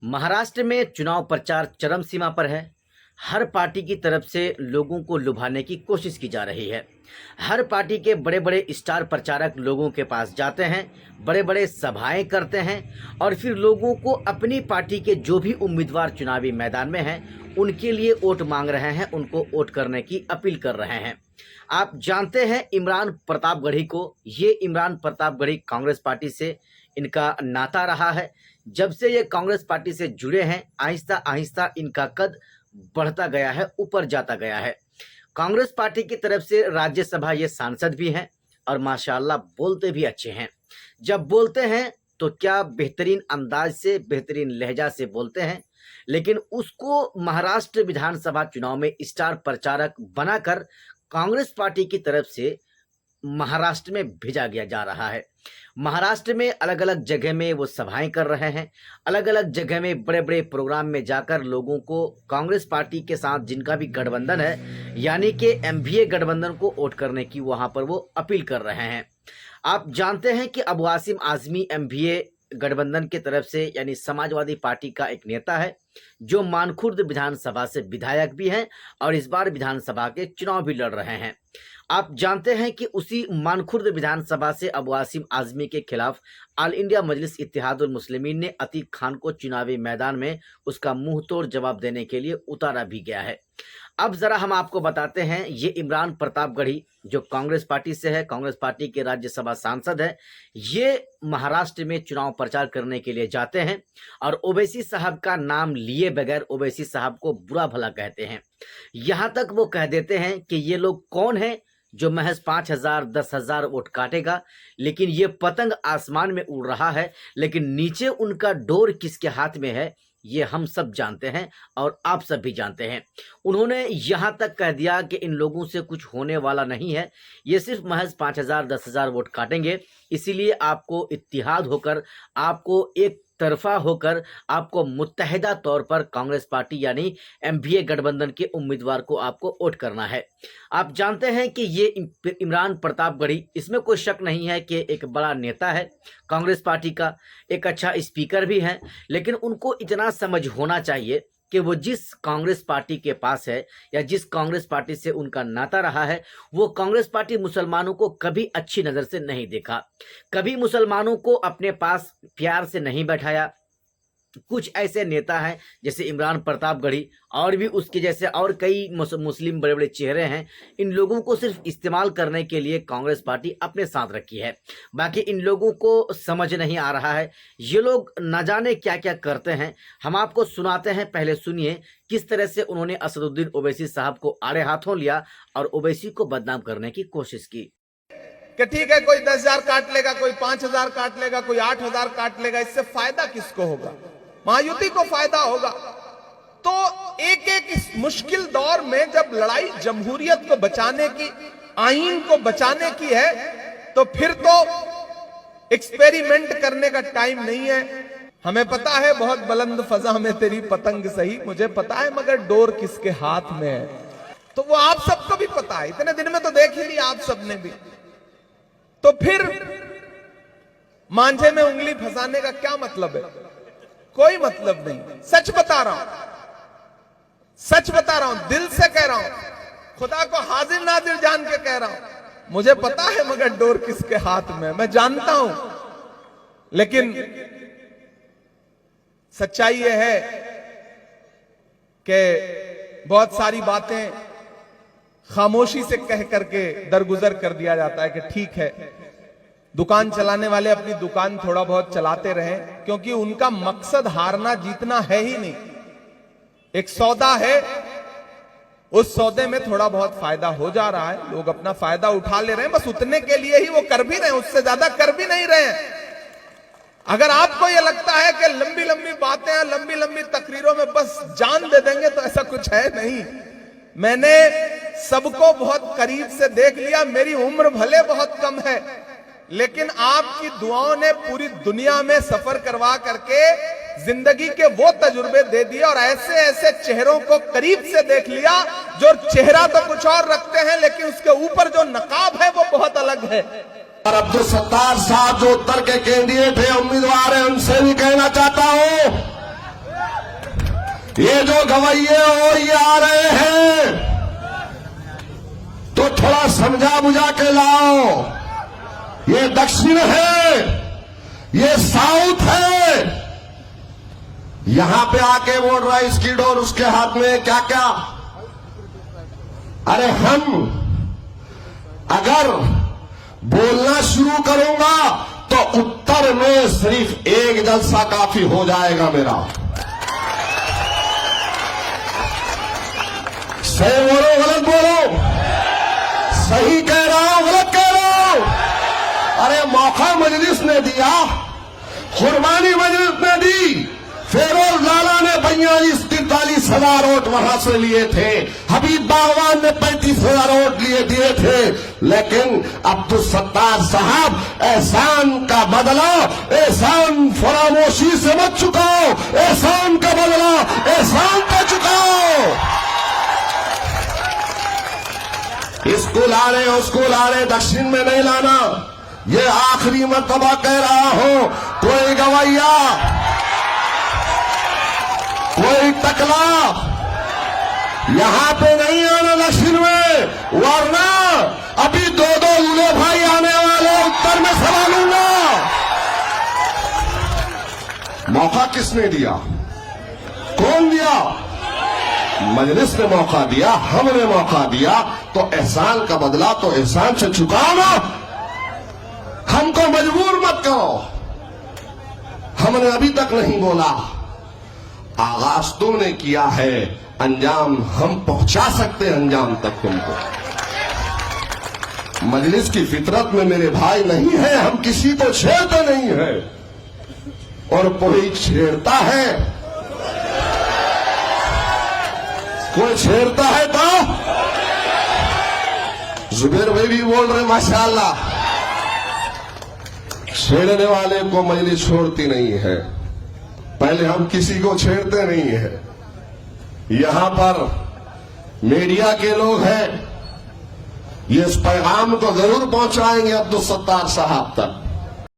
महाराष्ट्र में चुनाव प्रचार चरम सीमा पर है। हर पार्टी की तरफ से लोगों को लुभाने की कोशिश की जा रही है। हर पार्टी के बड़े बड़े स्टार प्रचारक लोगों के पास जाते हैं, बड़े बड़े सभाएं करते हैं और फिर लोगों को अपनी पार्टी के जो भी उम्मीदवार चुनावी मैदान में हैं उनके लिए वोट मांग रहे हैं, उनको वोट करने की अपील कर रहे हैं। आप जानते हैं इमरान प्रतापगढ़ी को। ये इमरान प्रतापगढ़ी कांग्रेस पार्टी से इनका नाता रहा है। जब से ये कांग्रेस पार्टी से जुड़े हैं आहिस्ता आहिस्ता इनका कद बढ़ता गया है, ऊपर जाता गया है। कांग्रेस पार्टी की तरफ से राज्यसभा ये सांसद भी हैं और माशाल्लाह बोलते भी अच्छे हैं। जब बोलते हैं तो क्या बेहतरीन अंदाज से, बेहतरीन लहजा से बोलते हैं, लेकिन उसको महाराष्ट्र विधानसभा चुनाव में स्टार प्रचारक बनाकर कांग्रेस पार्टी की तरफ से महाराष्ट्र में भेजा गया जा रहा है। महाराष्ट्र में अलग अलग जगह में वो सभाएं कर रहे हैं, अलग अलग जगह में बड़े बड़े प्रोग्राम में जाकर लोगों को कांग्रेस पार्टी के साथ जिनका भी गठबंधन है यानी कि एमवीए गठबंधन को वोट करने की वहां पर वो अपील कर रहे हैं। आप जानते हैं कि अबू आसिम आजमी एमवीए गठबंधन की तरफ से यानी समाजवादी पार्टी का एक नेता है जो मानखुर्द विधानसभा से विधायक भी हैं और इस बार विधानसभा के चुनाव भी लड़ रहे हैं। आप जानते हैं कि उसी मानखुर्द विधानसभा से अबू आसिम आजमी के खिलाफ ऑल इंडिया मजलिस इत्तेहादुल मुस्लिमीन ने अतीक खान को चुनावी मैदान में उसका मुंह तोड़ जवाब देने के लिए उतारा भी गया है। अब जरा हम आपको बताते हैं, ये इमरान प्रतापगढ़ी जो कांग्रेस पार्टी से है, कांग्रेस पार्टी के राज्यसभा सांसद है, ये महाराष्ट्र में चुनाव प्रचार करने के लिए जाते हैं और ओवैसी साहब का नाम लिए बगैर ओवैसी साहब को बुरा भला कहते हैं। यहां तक वो कह देते हैं कि ये लोग कौन है जो महज 5,000 10,000 वोट काटेगा, लेकिन ये पतंग आसमान में उड़ रहा है, लेकिन नीचे उनका डोर किसके हाथ में है ये हम सब जानते हैं और आप सब भी जानते हैं। उन्होंने यहाँ तक कह दिया कि इन लोगों से कुछ होने वाला नहीं है, ये सिर्फ महज 5,000 10,000 वोट काटेंगे, इसीलिए आपको इत्तेहाद होकर, आपको एक तरफा होकर, आपको मुत्तहिदा तौर पर कांग्रेस पार्टी यानी एमवीए गठबंधन के उम्मीदवार को आपको वोट करना है। आप जानते हैं कि ये इमरान प्रतापगढ़ी, इसमें कोई शक नहीं है कि एक बड़ा नेता है कांग्रेस पार्टी का, एक अच्छा स्पीकर भी है, लेकिन उनको इतना समझ होना चाहिए कि वो जिस कांग्रेस पार्टी के पास है या जिस कांग्रेस पार्टी से उनका नाता रहा है, वो कांग्रेस पार्टी मुसलमानों को कभी अच्छी नज़र से नहीं देखा, कभी मुसलमानों को अपने पास प्यार से नहीं बैठाया। कुछ ऐसे नेता हैं जैसे इमरान प्रतापगढ़ी और भी उसके जैसे और कई मुस्लिम बड़े बड़े चेहरे हैं, इन लोगों को सिर्फ इस्तेमाल करने के लिए कांग्रेस पार्टी अपने साथ रखी है। बाकी इन लोगों को समझ नहीं आ रहा है, ये लोग न जाने क्या क्या करते हैं। हम आपको सुनाते हैं, पहले सुनिए किस तरह से उन्होंने असदुद्दीन ओवैसी साहब को आड़े हाथों लिया और ओवैसी को बदनाम करने की कोशिश की कि ठीक है कोई 10,000 काट लेगा, कोई 5,000 काट लेगा, कोई 8,000 काट लेगा, इससे फायदा किसको होगा? महायुति को फायदा होगा। तो एक एक इस मुश्किल दौर में जब लड़ाई जमहूरियत को बचाने की, आईन को बचाने की है, तो फिर तो एक्सपेरिमेंट करने का टाइम नहीं है। हमें पता है बहुत बुलंद फजा में तेरी पतंग सही, मुझे पता है मगर डोर किसके हाथ में है, तो वो आप सबको भी पता है। इतने दिन में तो देख ही लिया आप सबने भी। तो फिर मांझे में उंगली फंसाने का क्या मतलब है? कोई मतलब नहीं। सच बता रहा हूं, सच बता रहा हूं, दिल से कह रहा हूं, खुदा को हाजिर नाजिर जान के कह रहा हूं। मुझे पता है मगर डोर किसके हाथ में, मैं जानता हूं। लेकिन सच्चाई यह है कि बहुत सारी बातें खामोशी से कह करके दरगुजर कर दिया जाता है कि ठीक है, दुकान चलाने वाले अपनी दुकान थोड़ा बहुत चलाते रहें, क्योंकि उनका मकसद हारना जीतना है ही नहीं। एक सौदा है, उस सौदे में थोड़ा बहुत फायदा हो जा रहा है, लोग अपना फायदा उठा ले रहे हैं, बस उतने के लिए ही वो कर भी रहे हैं, उससे ज्यादा कर भी नहीं रहे हैं। अगर आपको यह लगता है कि लंबी लंबी बातें हैं, लंबी लंबी तकरीरों में बस जान दे देंगे, तो ऐसा कुछ है नहीं। मैंने सबको बहुत करीब से देख लिया, मेरी उम्र भले बहुत कम है, लेकिन आपकी दुआओं ने पूरी दुनिया में सफर करवा करके जिंदगी के वो तजुर्बे दे दिए और ऐसे ऐसे चेहरों को करीब से देख लिया जो चेहरा तो कुछ और रखते हैं, लेकिन उसके ऊपर जो नकाब है वो बहुत अलग है। और अब्दुल सत्तार साहब जो उत्तर के कैंडिडेट है, उम्मीदवार है, उनसे भी कहना चाहता हूं ये जो गवैये और ये आ रहे हैं तो थोड़ा समझा बुझा के लाओ। ये दक्षिण है, ये साउथ है। यहां पे आके बोल रहा है इसकी डोर उसके हाथ में क्या क्या। अरे हम अगर बोलना शुरू करूंगा तो उत्तर में सिर्फ एक जलसा काफी हो जाएगा मेरा। सही बोलो गलत बोलो, सही कह रहा हूं गलत कह रहा हूं। अरे मौका मजलिस ने दिया, कुर्बानी मजलिस ने दी। फेरोज लाला ने 42-43,000 वोट वहां से लिए थे, हबीब बागवान ने 35,000 वोट दिए थे। लेकिन अब्दुल सत्तार साहब, एहसान का बदला एहसान फरामोशी से मत चुकाओ, एहसान का बदला एहसान पे चुकाओ। स्कूल आ रहे दक्षिण में नहीं लाना। ये आखिरी मर्तबा कह रहा हूं, कोई गवैया, कोई टकला यहां पे नहीं आना दक्षिण में, वरना अभी दो लूले भाई आने वाले उत्तर में सभा लूंगा। मौका किसने दिया? कौन दिया? मजलिस ने मौका दिया, हमने मौका दिया। तो एहसान का बदला तो एहसान से चुकाओ ना, हमको मजबूर मत करो। हमने अभी तक नहीं बोला, आगाज तुमने किया है, अंजाम हम पहुंचा सकते हैं अंजाम तक तुमको। मजलिस की फितरत में मेरे भाई नहीं है, हम किसी को छेड़ते नहीं है। और कोई छेड़ता है, कोई छेड़ता है तो जुबैर भाई भी बोल रहे माशाअल्लाह, छेड़ने वाले को मजलिस छोड़ती नहीं है। पहले हम किसी को छेड़ते नहीं है। यहां पर मीडिया के लोग हैं, ये इस पैगाम को जरूर पहुंचाएंगे अब्दुल सत्तार साहब तक।